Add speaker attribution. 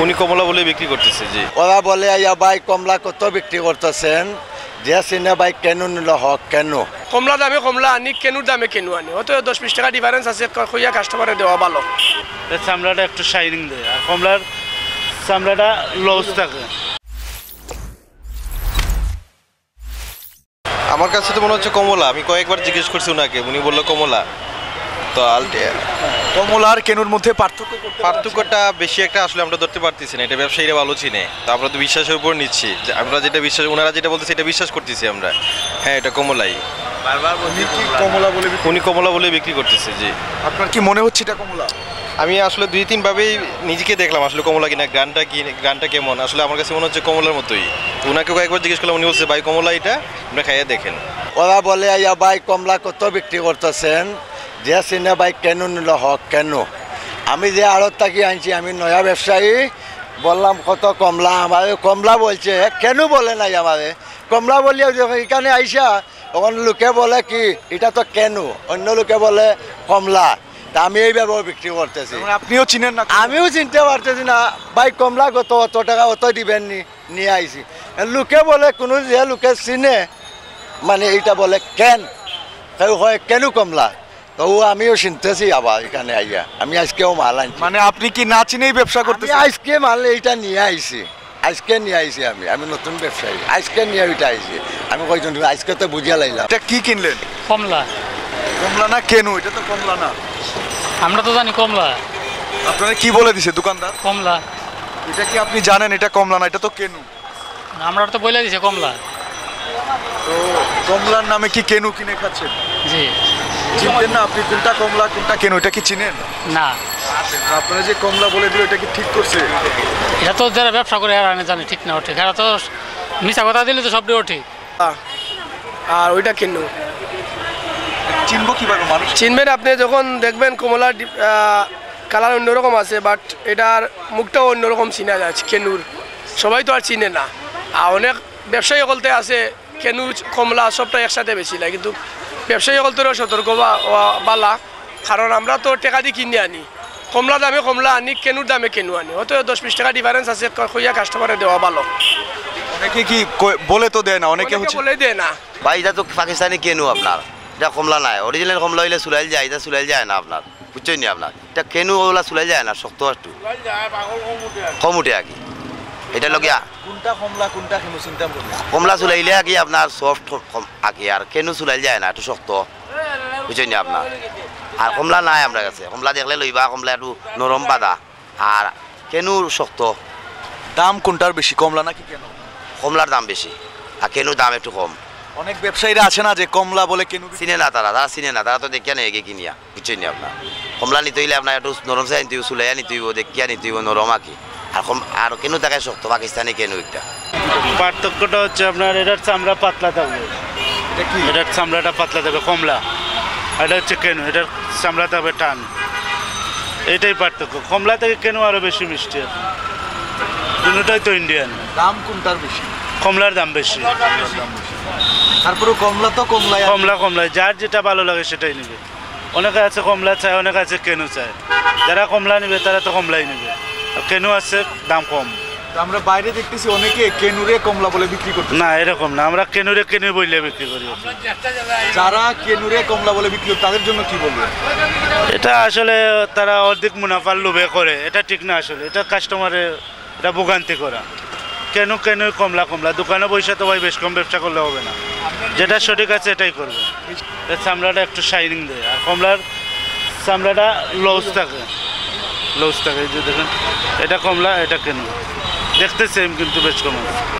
Speaker 1: উনি কমলা বলে বিক্রি করতেছে। জি,
Speaker 2: ওরা বলে আইয়া ভাই কমলা কত বিক্রি করতেছেন, যে সিনে ভাই কেন নিল হক কেন
Speaker 3: কমলা দামে কমলা আনি, কেনুর দামে কেনু আনি, অত 10-20 টাকা ডিফারেন্স আছে, কইয়া কাস্টমারে দেওয়া ভালো।
Speaker 4: চামড়াটা একটু শাইনিং দেয়, আর কমলার চামড়াটা লস থাকে।
Speaker 1: আমার কাছে তো মনে হচ্ছে কমলা। আমি কয়েকবার জিজ্ঞেস করছি ওনাকে, উনি বললো কমলা। তো
Speaker 5: কমলা আর কেনুর মধ্যে
Speaker 1: পার্থক্যটা বেশি একটা আসলে আমরা ধরতে পারতেছি না, এটা ব্যবসায়ীরা ভালো চিনে। তো আমরা তো বিশ্বাসের উপর নিচ্ছি, যে আমরা যেটা বিশ্বাস, ওনারা যেটা বলতে সেটা বিশ্বাস করতেছি আমরা। হ্যাঁ, এটা কমলাই। উনি কমলা বলে বিক্রি করতেছে। জি,
Speaker 5: আপনার কি মনে হচ্ছে এটা কমলা?
Speaker 1: আমি আসলে 2-3 ভাবেই নিজেকে দেখলাম আসলে কমলা কিনা, গানটা কেমন। আসলে আমার কাছে মনে হচ্ছে কমলার মতোই। ওনাকে কয়েকবার জিজ্ঞেস করলাম, উনি বলছে ভাই কমলা এটা, আপনি খাইয়ে দেখেন।
Speaker 2: ওরা বলে আইয়া ভাই কমলা কত বিক্রি করতেছেন, যে সিনে ভাই কেন নিল হক কেন। আমি যে আড়ত থাকি আনছি, আমি নয়া ব্যবসায়ী, বললাম কত কমলা, আমার কমলা বলছে, কেন বলে নাই আমারে কমলা বলিয়া। যখন এখানে আইসা তখন লোকে বলে কি এটা তো কেন, অন্য লোকে বলে কমলা। তা আমি এইভাবে বিক্রি করতেছি।
Speaker 5: আপনিও চিনেন না?
Speaker 2: আমিও চিনতে পারতেছি না ভাই কমলা কত, অত টাকা অত দিবেন নিয়ে আইছি। লোকে বলে কোনো যে লোকে চিনে মানে এইটা বলে কেন, কেউ হয় কেন কমলা। তো আমিও চিনতেছি আবার এখানে আইয়া, আমি আজকেও মাল আনছি।
Speaker 5: মানে আপনি কি না চিনেই ব্যবসা করতেছেন?
Speaker 2: আজকে মাল এইটা নিয়ে আইছি, আজকে নিয়ে আইছি। আমি নতুন ব্যবসায়ী, আজকে নিয়ে ওইটা আইছি। আমি কয়জন আজকে তো বুঝিয়া লাইলাম।
Speaker 5: এটা কি কিনলেন?
Speaker 6: কমলা।
Speaker 5: কমলা না কেনু? এটা তো কমলা না।
Speaker 6: আমরা তো জানি কমলা।
Speaker 5: আপনারা কি বলে দিছে দোকানদার?
Speaker 6: কমলা।
Speaker 5: এটা কি আপনি জানেন এটা কমলা না, এটা তো কেনু?
Speaker 6: আমরা তো বলে দিছে কমলা।
Speaker 5: তো কমলার নামে কি কেনু কিনে খাচ্ছেন?
Speaker 6: জি।
Speaker 5: চিনতেন না আপনি কোনটা কমলা কোনটা কেনু? এটা কি চিনেন
Speaker 6: না।
Speaker 5: আপনারা যে কমলা বলে দিল, এটা কি ঠিক করছে?
Speaker 6: এটা তো যারা ব্যবসা করে এরা জানে ঠিক না ঠিক, এরা তো মিছা কথা দিলে তো সবটাও ঠিক।
Speaker 3: আর ওইটা কেনু
Speaker 5: চিনবো কিভাবে মানুষ?
Speaker 3: চিনবেন আপনি যখন দেখবেন কমলার কালার অন্যরকম আছে, বাট এটার মুখটাও অন্যরকম চিনা যায় কেনুর। সবাই তো আর চিনে না। আর অনেক ব্যবসায়ী বলতে আছে কেনু কমলা সবটা একসাথে বেশি লাগে, কিন্তু ব্যবসায়ী বলতেও সতর্ক বালা, কারণ আমরা তো টাকা দিয়ে কিনে আনি, কমলা দামে কমলা আনি, কেনুর দামে কেনু আনি, অত 10-20 টাকা ডিফারেন্স আছে, কইয়া কাস্টমারে দেওয়া ভালো।
Speaker 5: অনেকে কি বলে তো দেয় না, অনেকে হচ্ছে
Speaker 3: বলে দেয় না।
Speaker 7: ভাই এটা তো পাকিস্তানি কেনু, আপনার এটা কমলা নাই। অরিজিনাল কমলা হইলে চুলাইল যায়, এটা চুলাইল যায় না আপনার, বুঝছেন নি? আপনার এটা কেনু ওগুলা চুলাইল যায় না, শক্ত একটু কম উঠে আর কি। এটা লগিয়া
Speaker 5: কোনটা কমলা কোনটা কেনু চিন্তা করুন।
Speaker 7: কমলা চুলাইলে আর কি আপনার সফট আঁকি, আর কেনু চুলাইল যায় না, একটু শক্ত, বুঝছেন নি আপনার? আর কমলা নাই আমার কাছে। কমলা দেখলে লইবা, কমলা একটু নরম বাদা, আর কেনু শক্ত।
Speaker 5: দাম কোনটার বেশি, কমলা নাকি কেনু?
Speaker 7: কমলার দাম বেশি, আর কেনুর দাম একটু কম।
Speaker 5: অনেক ব্যবসায়ীরা আছে না যে কমলা বলে কেনু
Speaker 7: চিনে না, তারা চিনে না, তারা তো দেখিয়া নেই এগে কিনিয়া, বুঝছেন নি আপনার? কমলা নিতে হইলে আপনার একটু নরম চাই নিতে হইব, চুলাইয়া নিতে হইব, দেখিয়া নিতে হইব নরম আঁকি। আর কেনু থাকে শক্ত, পাকিস্তানি কেনু একটা।
Speaker 4: পার্থক্যটা হচ্ছে আপনার এটার চামড়া পাতলা থাকবে, এটার চামড়াটা পাতলা থাকবে কমলা, এটা হচ্ছে কেনু, এটার চামড়া থাকবে টান। এটাই পার্থক্য। কমলা থেকে কেনু আরও বেশি মিষ্টি, দুটোই তো ইন্ডিয়ান।
Speaker 5: দাম কোনটার বেশি?
Speaker 4: কমলার দাম বেশি।
Speaker 5: তারপরে কমলা তো
Speaker 4: কমলা যার যেটা ভালো লাগে সেটাই নেবে। অনেকে আছে কমলা চায়, অনেকে আছে কেনু চায়। যারা কমলা নেবে তারা তো কমলাই নেবে, আর কেনু আছে দাম কম।
Speaker 5: আমরা বাইরে দেখতেছি অনেকে কেনুরে কমলা বলে বিক্রি করতে।
Speaker 4: না, এরকম না, আমরা কেনুরে কেনু বইলে বিক্রি করি।
Speaker 5: যারা কেনুরে কমলা বলে বিক্রি করে তাদের জন্য কি বলবেন?
Speaker 4: এটা আসলে তারা অধিক মুনাফার লোভে করে, এটা ঠিক না। আসলে এটা কাস্টমারের এটা ভোগান্তি করা। কেন কমলা দোকানে পয়সা তো ভাই বেশ কম ব্যবসা করলে হবে না, যেটা সঠিক আছে এটাই করবে। চামড়াটা একটু শাইনিং দেয়, আর কমলার চামড়াটা লস থাকে, যে দেখেন এটা কমলা এটা কেন দেখতে সেম, কিন্তু বেশ কম।